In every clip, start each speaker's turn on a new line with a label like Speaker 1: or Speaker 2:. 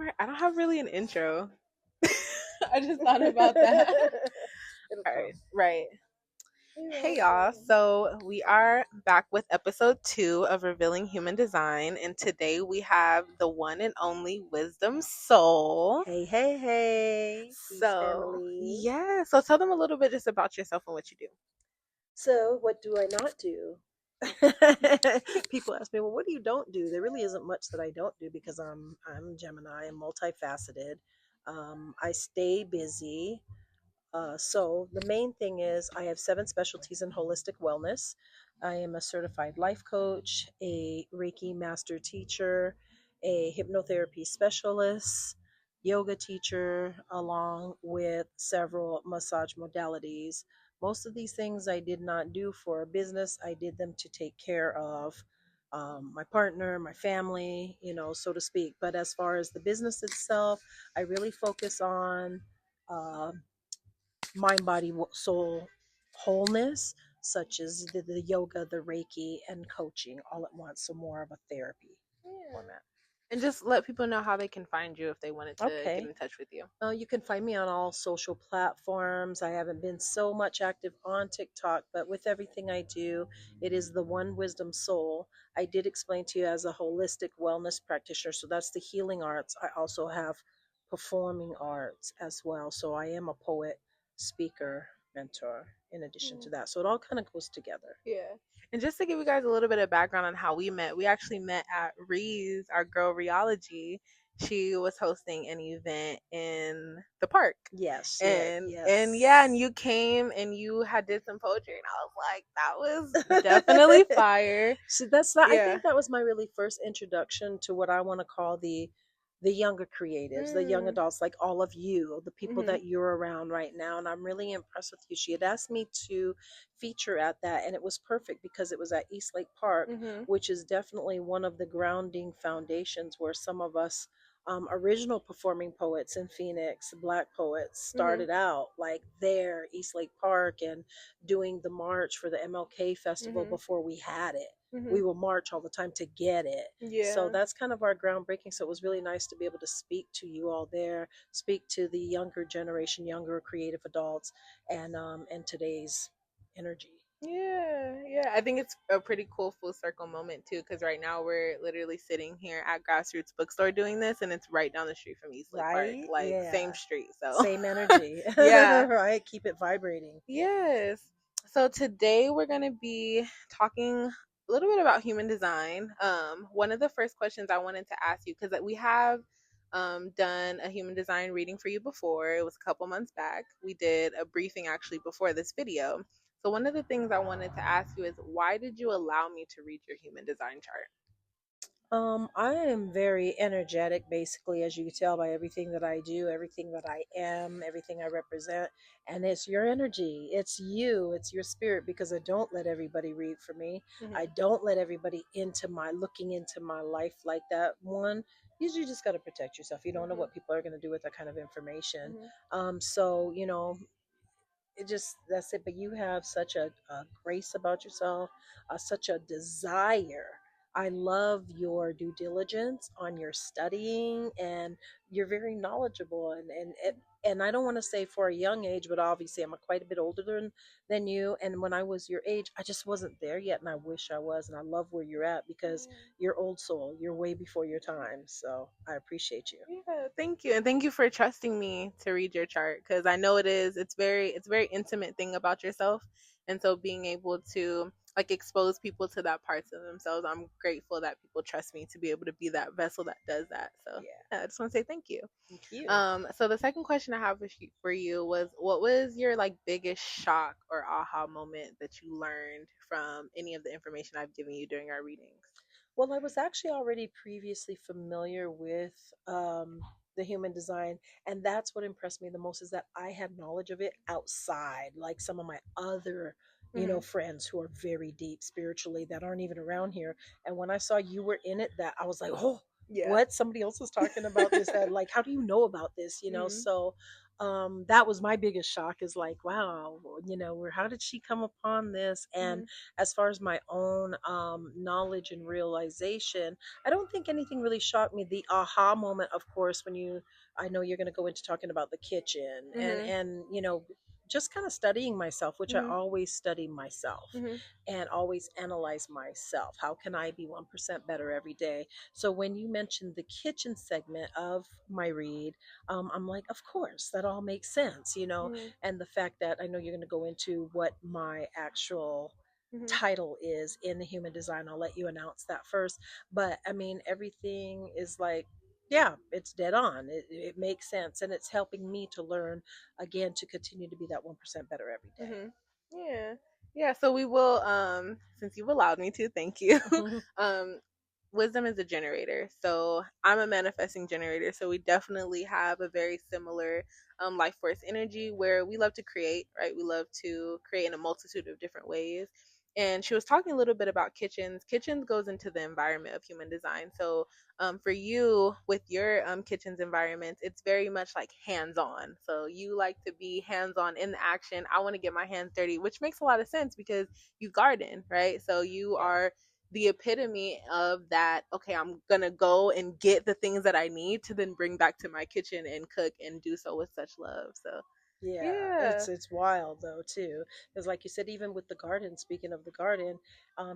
Speaker 1: don't have really an intro. I just thought about that. All right, right. Hey y'all, so we are back with episode 2 of Revealing Human Design, and today we have the one and only Wisdom Soul.
Speaker 2: Hey, peace family.
Speaker 1: Yeah, so tell them a little bit just about yourself and what you do.
Speaker 2: So what do I not do? People ask me, well, what do you don't do? There really isn't much that I don't do because I'm Gemini, I'm multifaceted. I stay busy. So the main thing is I have 7 specialties in holistic wellness. I am a certified life coach, a Reiki master teacher, a hypnotherapy specialist, yoga teacher, along with several massage modalities. Most of these things I did not do for a business. I did them to take care of my partner, my family, so to speak. But as far as the business itself, I really focus on uh, mind, body, soul wholeness, such as the yoga, the Reiki, and coaching all at once. So more of a therapy format.
Speaker 1: And just let people know how they can find you if they wanted to get in touch with you.
Speaker 2: You can find me on all social platforms. I haven't been so much active on TikTok, but with everything I do, it is the one wisdom soul. I did explain to you as a holistic wellness practitioner. So that's the healing arts. I also have performing arts as well. So I am a poet, speaker, mentor in addition to that. So it all kind of goes together.
Speaker 1: Yeah. And just to give you guys a little bit of background on how we met, we actually met at Ree's, our girl Rheology. She was hosting an event in the park.
Speaker 2: Yes.
Speaker 1: And you came and you had did some poetry, and I was like, that was definitely fire.
Speaker 2: See, that's not, I think that was my really first introduction to what I want to call the younger creatives, the young adults, like all of you, the people that you're around right now. And I'm really impressed with you. She had asked me to feature at that, and it was perfect because it was at East Lake Park, which is definitely one of the grounding foundations where some of us original performing poets in Phoenix, Black poets, started out like there, East Lake Park, and doing the march for the MLK Festival before we had it. We will march all the time to get it.
Speaker 1: Yeah.
Speaker 2: So that's kind of our groundbreaking. So it was really nice to be able to speak to you all there, speak to the younger generation, younger creative adults, and today's energy.
Speaker 1: Yeah. I think it's a pretty cool full circle moment too, because right now we're literally sitting here at Grassroots Bookstore doing this, and it's right down the street from East Lake Park, like same street, so
Speaker 2: same energy.
Speaker 1: Yeah.
Speaker 2: Right, keep it vibrating.
Speaker 1: Yes. So today we're gonna be talking a little bit about human design. One of the first questions I wanted to ask you, because we have done a human design reading for you before. It was a couple months back. We did a briefing actually before this video. So one of the things I wanted to ask you is, why did you allow me to read your human design chart?
Speaker 2: I am very energetic, basically, as you can tell by everything that I do, everything that I am, everything I represent. And it's your energy. It's you. It's your spirit, because I don't let everybody read for me. I don't let everybody looking into my life like that. One, usually you just got to protect yourself. You don't know what people are going to do with that kind of information. So, that's it. But you have such a grace about yourself, such a desire. I love your due diligence on your studying, and you're very knowledgeable, and I don't want to say for a young age, but obviously I'm quite a bit older than you. And when I was your age, I just wasn't there yet, and I wish I was. And I love where you're at, because you're old soul. You're way before your time. So I appreciate you.
Speaker 1: Yeah, thank you, and thank you for trusting me to read your chart, because I know it's very intimate thing about yourself, and so being able to like expose people to that parts of themselves, I'm grateful that people trust me to be able to be that vessel that does that. So yeah, I just want to say thank you.
Speaker 2: Thank you.
Speaker 1: So the second question I have for you was, what was your like biggest shock or aha moment that you learned from any of the information I've given you during our readings?
Speaker 2: Well, I was actually already previously familiar with the human design, and that's what impressed me the most, is that I had knowledge of it outside, like some of my other, friends who are very deep spiritually that aren't even around here. And when I saw you were in it, that I was like, oh,
Speaker 1: Yeah.
Speaker 2: what, somebody else was talking about this, that like, how do you know about this,
Speaker 1: Mhm.
Speaker 2: so that was my biggest shock, is like, wow, where, how did she come upon this? And
Speaker 1: Mhm.
Speaker 2: as far as my own knowledge and realization, I don't think anything really shocked me. The aha moment, of course, when I know you're going to go into talking about the kitchen, and
Speaker 1: Mhm.
Speaker 2: just kind of studying myself, which I
Speaker 1: Mhm.
Speaker 2: always study myself
Speaker 1: Mhm.
Speaker 2: and always analyze myself. How can I be 1% better every day? So when you mentioned the kitchen segment of my read, I'm like, of course, that all makes sense,
Speaker 1: Mhm.
Speaker 2: and the fact that I know you're going to go into what my actual
Speaker 1: Mhm.
Speaker 2: title is in the human design. I'll let you announce that first. But I mean, everything is like, yeah, it's dead on. It makes sense. And it's helping me to learn again to continue to be that 1% better every
Speaker 1: Mhm. Yeah. Yeah, so we will since you've allowed me to, thank you.
Speaker 2: day.
Speaker 1: um Wisdom is a generator. So I'm a manifesting generator, so we definitely have a very similar life force energy where we love to create, right? We love to create in a multitude of different ways. And she was talking a little bit about kitchens. Kitchens goes into the environment of human design. So for you with your kitchen's environment, it's very much like hands on. So you like to be hands on in the action. I want to get my hands dirty, which makes a lot of sense because you garden, right? So you
Speaker 2: Yeah.
Speaker 1: are the epitome of that. Okay, I'm gonna go and get the things that I need to then bring back to my kitchen and cook and do so with such love. So
Speaker 2: Yeah,
Speaker 1: yeah.
Speaker 2: it's wild though too, because like you said, even with the garden. Speaking of the garden,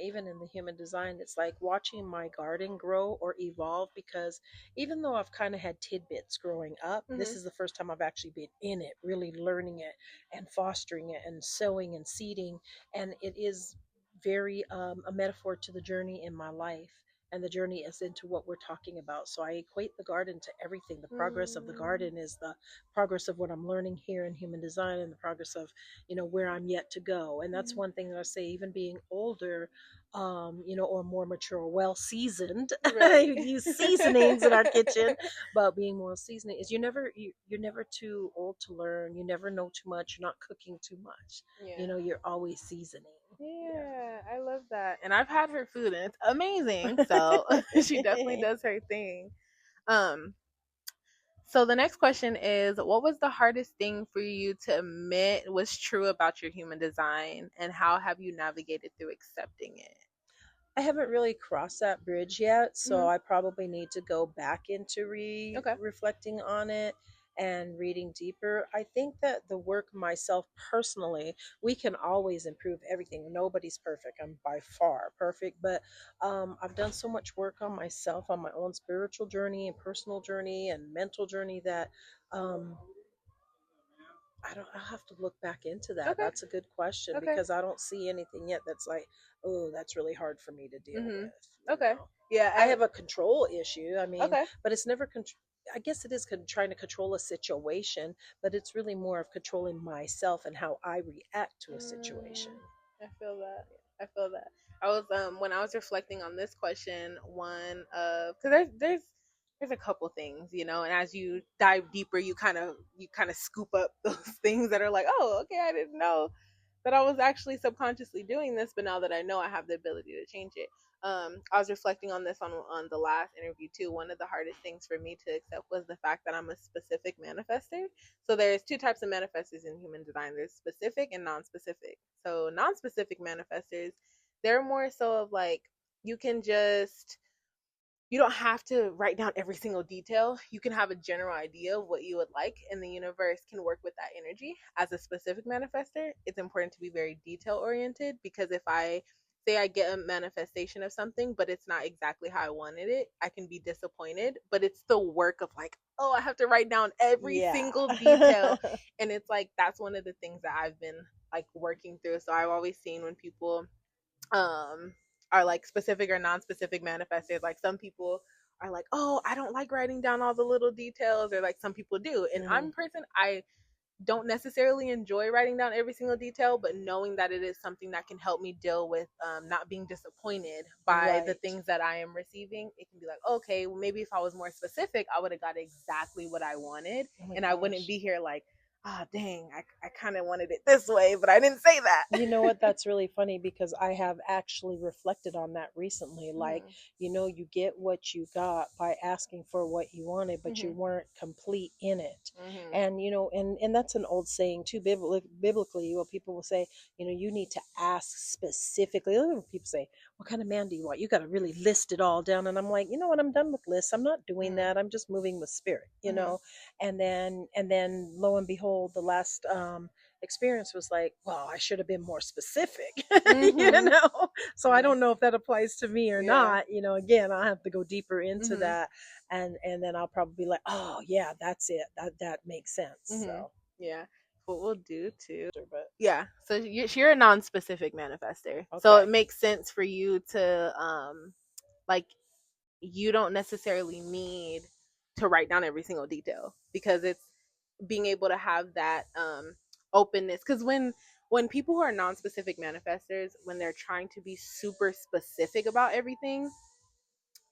Speaker 2: even in the human design, it's like watching my garden grow or evolve. Because even though I've kind of had tidbits growing up, this
Speaker 1: Mhm.
Speaker 2: is the first time I've actually been in it, really learning it and fostering it and sowing and seeding, and it is very a metaphor to the journey in my life. And the journey is into what we're talking about. So I equate the garden to everything. The progress of the
Speaker 1: Mm.
Speaker 2: garden is the progress of what I'm learning here in human design, and the progress of, where I'm yet to go. And that's
Speaker 1: Mhm.
Speaker 2: one thing that I say, even being older, or more mature, or well seasoned.
Speaker 1: Right.
Speaker 2: We use seasonings in our kitchen, but being more seasoning is, you're never too old to learn. You never know too much. You're not cooking too much.
Speaker 1: Yeah.
Speaker 2: You're always seasoning.
Speaker 1: Yeah, I love that. And I've had her food and it's amazing. So she definitely
Speaker 2: Yeah.
Speaker 1: does her thing. Um, so the next question is, what was the hardest thing for you to admit was true about your human design, and how have you navigated through accepting it?
Speaker 2: I haven't really crossed that bridge yet, so
Speaker 1: Hmm.
Speaker 2: I probably need to go back into
Speaker 1: Okay.
Speaker 2: reflecting on it and reading deeper. I think that the work myself personally, we can always improve everything. Nobody's perfect. I'm by far perfect, but I've done so much work on myself, on my own spiritual journey and personal journey and mental journey, that um, I'll have to look back into that.
Speaker 1: Okay.
Speaker 2: That's a good question,
Speaker 1: Okay.
Speaker 2: because I don't see anything yet that's like, oh, that's really hard for me to deal
Speaker 1: Hmm. Okay.
Speaker 2: with.
Speaker 1: Yeah.
Speaker 2: I have a control issue. I mean,
Speaker 1: Okay.
Speaker 2: but it's never I guess it is trying to control a situation, but it's really more of controlling myself and how I react to a situation.
Speaker 1: Mm, I feel that. I feel that. I was when I was reflecting on this question, one of because there's a couple things, and as you dive deeper, you kind of scoop up those things that are like, oh, okay, I didn't know that I was actually subconsciously doing this, but now that I know, I have the ability to change it. I was reflecting on this on the last interview too. One of the hardest things for me to accept was the fact that I'm a specific manifester. So there's two types of manifestors in human design. There's specific and non-specific. So non-specific manifestors, they're more so of like you can just you don't have to write down every single detail. You can have a general idea of what you would like, and the universe can work with that energy. As a specific manifester, it's important to be very detail oriented because if I say I get a manifestation of something, but it's not exactly how I wanted it, I can be disappointed. But it's the work of like, oh, I have to write down every
Speaker 2: Yeah.
Speaker 1: single detail. And it's like, that's one of the things that I've been like working through. So I've always seen when people um are like specific or non-specific manifestors, like some people are like, oh, I don't like writing down all the little details, or like some people do, and
Speaker 2: Hmm.
Speaker 1: I'm a person, I don't necessarily enjoy writing down every single detail, but knowing that it is something that can help me deal with not being disappointed by the
Speaker 2: Right.
Speaker 1: things that I am receiving, it can be like, okay, well, maybe if I was more specific, I would have got exactly what I wanted,
Speaker 2: Oh my
Speaker 1: and I wouldn't
Speaker 2: gosh.
Speaker 1: be here like, ah, dang, I kind of wanted it this way, but I didn't say that.
Speaker 2: You know what? That's really funny because I have actually reflected on that recently. Like,
Speaker 1: Mm-hmm.
Speaker 2: you get what you got by asking for what you wanted, but you
Speaker 1: Mm-hmm.
Speaker 2: weren't complete in it.
Speaker 1: Mm-hmm.
Speaker 2: And, and that's an old saying too, biblically, what people will say, you need to ask specifically. Look what people say, what kind of man do you want? You got to really list it all down. And I'm like, you know what? I'm done with lists. I'm not doing
Speaker 1: Mm-hmm.
Speaker 2: that. I'm just moving with spirit,
Speaker 1: Mm-hmm.
Speaker 2: and then lo and behold, the last, experience was like, well, I should have been more specific, you
Speaker 1: Mm-hmm.
Speaker 2: know? So I
Speaker 1: Yeah.
Speaker 2: don't know if that applies to me or
Speaker 1: Yeah.
Speaker 2: not. Again, I'll have to go deeper into
Speaker 1: Mm-hmm.
Speaker 2: that, and then I'll probably be like, oh yeah, that's it. That makes sense.
Speaker 1: Mm-hmm.
Speaker 2: So,
Speaker 1: Yeah. What we'll do too.
Speaker 2: but
Speaker 1: Yeah. So you're a non-specific manifester. So
Speaker 2: okay.
Speaker 1: it makes sense for you to like you don't necessarily need to write down every single detail because it's being able to have that openness, because when people who are non-specific manifestors, when they're trying to be super specific about everything,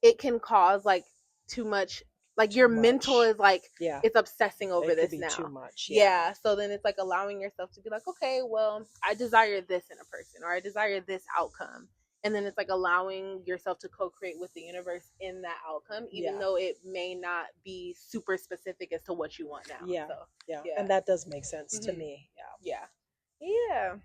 Speaker 1: it can cause like too much, like
Speaker 2: Too
Speaker 1: your mental
Speaker 2: much.
Speaker 1: is like
Speaker 2: Yeah,
Speaker 1: it's obsessing over
Speaker 2: it could
Speaker 1: this
Speaker 2: be too
Speaker 1: now.
Speaker 2: much. Yeah.
Speaker 1: Yeah, so then it's like allowing yourself to be like, okay, well, I desire this in a person, or I desire this outcome, and then it's like allowing yourself to co-create with the universe in that outcome, even
Speaker 2: Yeah.
Speaker 1: though it may not be super specific as to what you want now.
Speaker 2: Yeah.
Speaker 1: So
Speaker 2: Yeah.
Speaker 1: yeah.
Speaker 2: And that does make sense to
Speaker 1: Hmm.
Speaker 2: me. Yeah.
Speaker 1: Yeah. Yeah.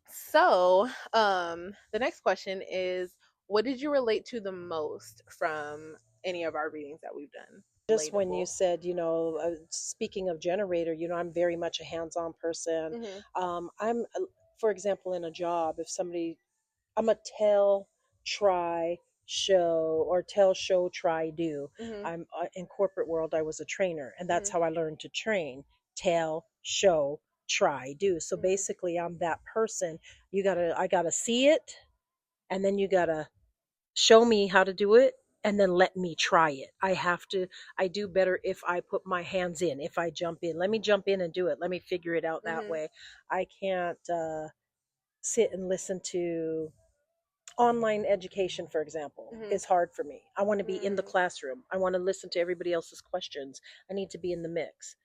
Speaker 1: So, the next question is, what did you relate to the most from any of our readings that we've done?
Speaker 2: Just when you
Speaker 1: Relatable.
Speaker 2: said, speaking of generator, I'm very much a hands-on person.
Speaker 1: Mhm.
Speaker 2: I'm, for example, in a job, if somebody, I'm a tell, try, show, or tell, show, try, do.
Speaker 1: Mhm.
Speaker 2: I'm in corporate world. I was a trainer, and that's
Speaker 1: Mhm.
Speaker 2: how I learned to train: tell, show, try, do. So
Speaker 1: Mhm.
Speaker 2: basically, I'm that person. I gotta see it, and then you gotta show me how to do it, and then let me try it. I do better if I put my hands in, if I jump in. Let me jump in and do it. Let me figure it out that
Speaker 1: Mhm.
Speaker 2: way. I can't sit and listen to online education, for example.
Speaker 1: Mhm.
Speaker 2: Is hard for me. I want to be in the
Speaker 1: Mhm.
Speaker 2: classroom. I want to listen to everybody else's questions. I need to be in the mix.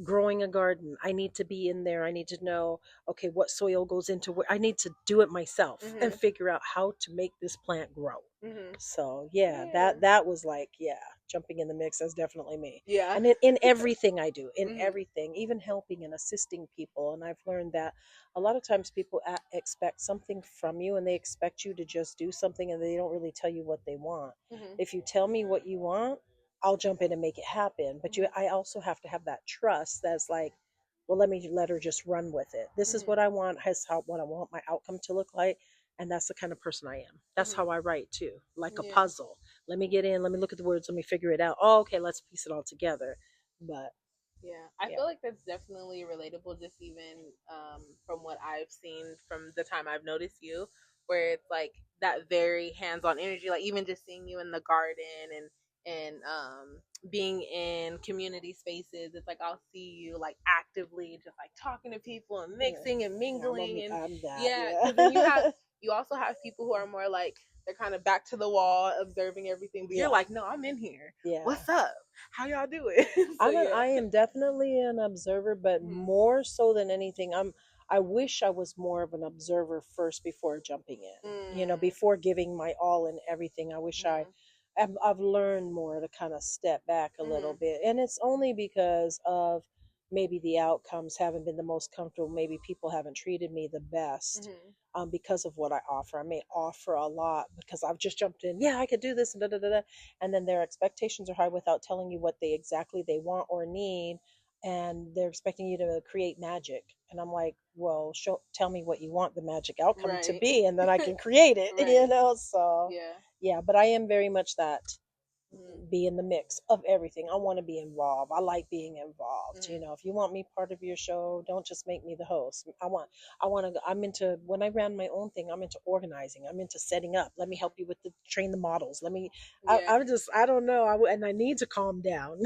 Speaker 2: Growing a garden, I need to be in there. I need to know, okay, what soil goes into where. I need to do it myself and
Speaker 1: Mhm.
Speaker 2: figure out how to make this plant grow.
Speaker 1: Mhm.
Speaker 2: So yeah,
Speaker 1: Yeah.
Speaker 2: that was like, yeah, jumping in the mix. That's definitely me.
Speaker 1: Yeah.
Speaker 2: And in everything I do, in
Speaker 1: Mhm.
Speaker 2: everything, even helping and assisting people. And I've learned that a lot of times people expect something from you, and they expect you to just do something, and they don't really tell you what they want.
Speaker 1: Mhm.
Speaker 2: If you tell me what you want, I'll jump in and make it happen. But
Speaker 1: Mhm.
Speaker 2: I also have to have that trust that's like, well, let me let her just run with it. This is
Speaker 1: Mhm.
Speaker 2: what I want. Has how what I want my outcome to look like, and that's the kind of person I am. That's
Speaker 1: Mhm.
Speaker 2: how I write too, like a
Speaker 1: Yeah.
Speaker 2: puzzle. Let me get in. Let me look at the words. Let me figure it out. Oh, okay, let's piece it all together. But
Speaker 1: Yeah, I
Speaker 2: yeah,
Speaker 1: feel like that's definitely relatable, just even from what I've seen from the time I've noticed you, where it's like that very hands-on energy, like even just seeing you in the garden and being in community spaces. It's like I'll see you like actively just like talking to people and
Speaker 2: yeah,
Speaker 1: mixing and mingling, and
Speaker 2: I'm that.
Speaker 1: yeah, because then
Speaker 2: Yeah,
Speaker 1: you also have people who are more like they're kind of back to the wall observing everything, but you're
Speaker 2: yeah,
Speaker 1: like, no, I'm in here.
Speaker 2: yeah.
Speaker 1: What's up? How y'all doing? So yeah.
Speaker 2: I am definitely an observer, but
Speaker 1: Mhm.
Speaker 2: more so than anything, I wish I was more of an observer first before jumping in.
Speaker 1: Mm.
Speaker 2: Before giving my all and everything. I wish
Speaker 1: Mhm.
Speaker 2: I've learned more to kind of step back a little
Speaker 1: Mhm.
Speaker 2: bit, and it's only because of maybe the outcomes haven't been the most comfortable. Maybe people haven't treated me the best.
Speaker 1: Mhm.
Speaker 2: Because of what I offer, I may offer a lot because I've just jumped in. Yeah, I could do this, and da da da da, and then their expectations are high without telling you what they want or need, and they're expecting you to create magic, and I'm like, well, tell me what you want the magic outcome to
Speaker 1: Right.
Speaker 2: be, and then I can create it.
Speaker 1: Right.
Speaker 2: So
Speaker 1: Yeah.
Speaker 2: yeah, but I am very much that,
Speaker 1: Mhm.
Speaker 2: be in the mix of everything. I want to be involved. I like being involved.
Speaker 1: Mhm.
Speaker 2: If you want me part of your show, don't just make me the host. I want to, I'm into, when I ran my own thing, I'm into organizing. I'm into setting up. Let me help you with train the models.
Speaker 1: Yeah.
Speaker 2: I don't know. And I need to calm down,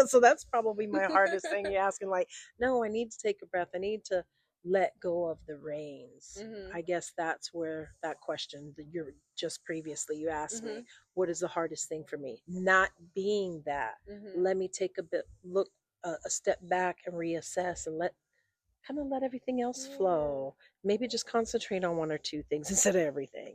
Speaker 2: so that's probably my hardest thing. You're asking like, no, I need to take a breath. I need to let go of the reins.
Speaker 1: Mhm.
Speaker 2: I guess that's where that question that you're just previously you asked me,
Speaker 1: Mhm.
Speaker 2: what is the hardest thing for me? Not being that.
Speaker 1: Mhm.
Speaker 2: Let me take a bit look a step back and reassess and let everything else flow. Maybe just concentrate on one or two things instead of everything.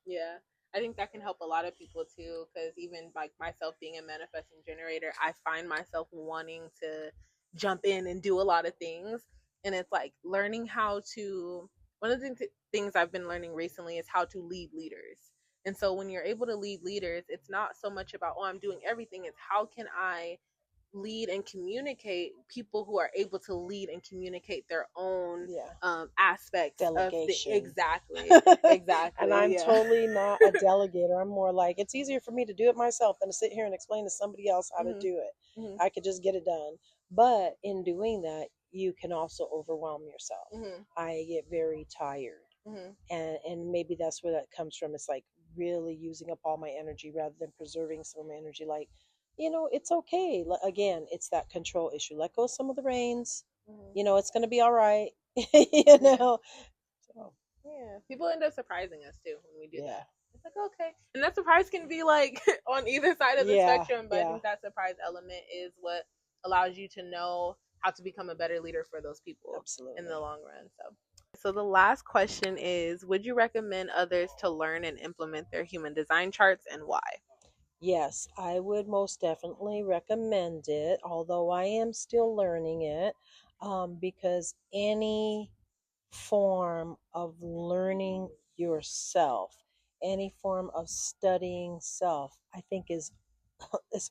Speaker 1: Yeah. I think that can help a lot of people too, because even like myself being a manifesting generator, I find myself wanting to jump in and do a lot of things. And it's like learning how to, one of the things I've been learning recently is how to lead leaders. And so when you're able to lead leaders, it's not so much about, oh, I'm doing everything. It's how can I lead and communicate people who are able to lead and communicate their own aspects
Speaker 2: Delegation.
Speaker 1: Exactly.
Speaker 2: And I'm totally not a delegator. I'm more like, it's easier for me to do it myself than to sit here and explain to somebody else how to do it. I could just get it done. But in doing that, you can also overwhelm yourself. I get very tired. And maybe that's where that comes from. It's like really using up all my energy rather than preserving some of my energy. Like, it's okay. Again, it's that control issue. Let go of some of the reins. It's going to be all right. So.
Speaker 1: Yeah, people end up surprising us too when we do that. It's like, okay, and that surprise can be like on either side of the spectrum, but I think that surprise element is what allows you to know how to become a better leader for those people. Absolutely. In the long run. So the last question is, would you recommend others to learn and implement their human design charts, and why?
Speaker 2: Yes, I would most definitely recommend it, although I am still learning it, because any form of learning yourself, any form of studying self, I think is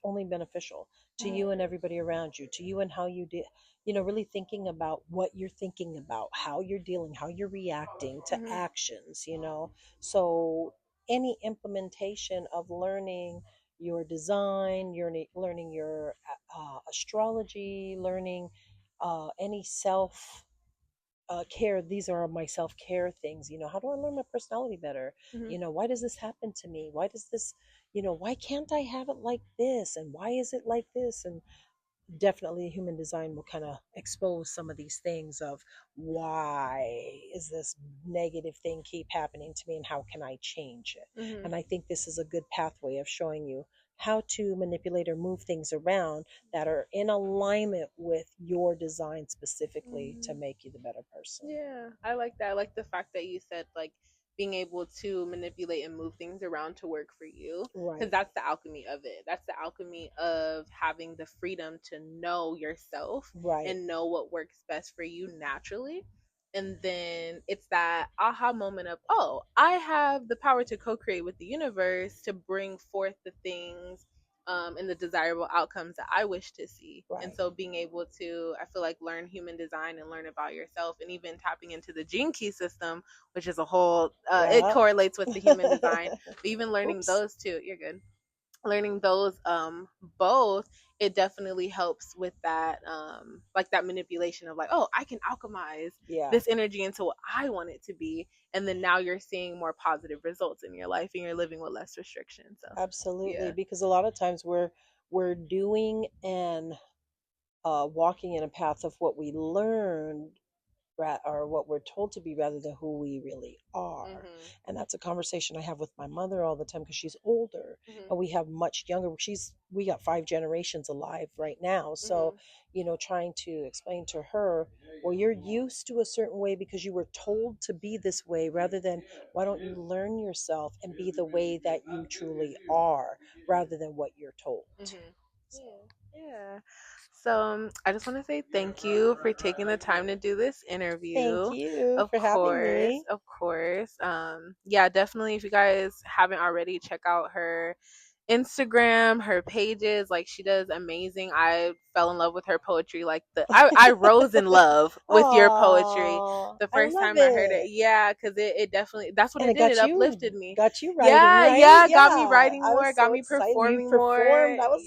Speaker 2: only beneficial to you and everybody around you, to you and how you do, really thinking about what you're thinking about, how you're dealing, how you're reacting to actions, So any implementation of learning your design, you're learning your astrology, learning any self care. These are my self-care things. How do I learn my personality better? Why does this happen to me? Why does this, why can't I have it like this? And why is it like this? And definitely human design will kind of expose some of these things of why is this negative thing keep happening to me and how can I change it. And I think this is a good pathway of showing you how to manipulate or move things around that are in alignment with your design specifically to make you the better person.
Speaker 1: Yeah, I like that. I like the fact that you said like being able to manipulate and move things around to work for you, because that's the alchemy of it. That's the alchemy of having the freedom to know yourself and know what works best for you naturally. And then it's that aha moment of, oh, I have the power to co-create with the universe to bring forth the things and the desirable outcomes that I wish to see. And so being able to, I feel like, learn human design and learn about yourself, and even tapping into the gene key system, which is a whole, it correlates with the human design, but even learning those two, you're good. Learning those both, it definitely helps with that like that manipulation of like, oh, I can alchemize this energy into what I want it to be, and then now you're seeing more positive results in your life and you're living with less restrictions. So
Speaker 2: absolutely, because a lot of times we're doing and walking in a path of what we learned or what we're told to be rather than who we really are. And that's a conversation I have with my mother all the time because she's older and we have much younger. We got 5 generations alive right now. So, trying to explain to her, well, you're used to a certain way because you were told to be this way, rather than why don't you learn yourself and be the way that you truly are rather than what you're told.
Speaker 1: Yeah. So I just want to say thank you for taking the time to do this interview.
Speaker 2: Thank you for having me.
Speaker 1: Of course. Yeah, definitely. If you guys haven't already, check out her Instagram, her pages. Like, she does amazing. I fell in love with her poetry. Like, I rose in love with your poetry the first time I heard it. Yeah, because it definitely, that's what it did. It uplifted me.
Speaker 2: Got you writing, right?
Speaker 1: Got me writing more, got me
Speaker 2: excited.
Speaker 1: performing more.
Speaker 2: That was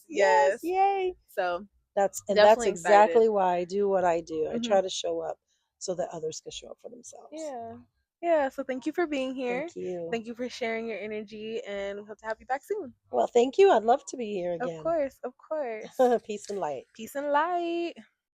Speaker 2: yes, yay.
Speaker 1: So
Speaker 2: that's exactly why I do what I do. I try to show up so that others can show up for themselves.
Speaker 1: Yeah, so thank you for being here.
Speaker 2: Thank you.
Speaker 1: Thank you for sharing your energy, and we hope to have you back soon.
Speaker 2: Well, thank you. I'd love to be here again.
Speaker 1: Of course.
Speaker 2: Peace and light.
Speaker 1: Peace and light.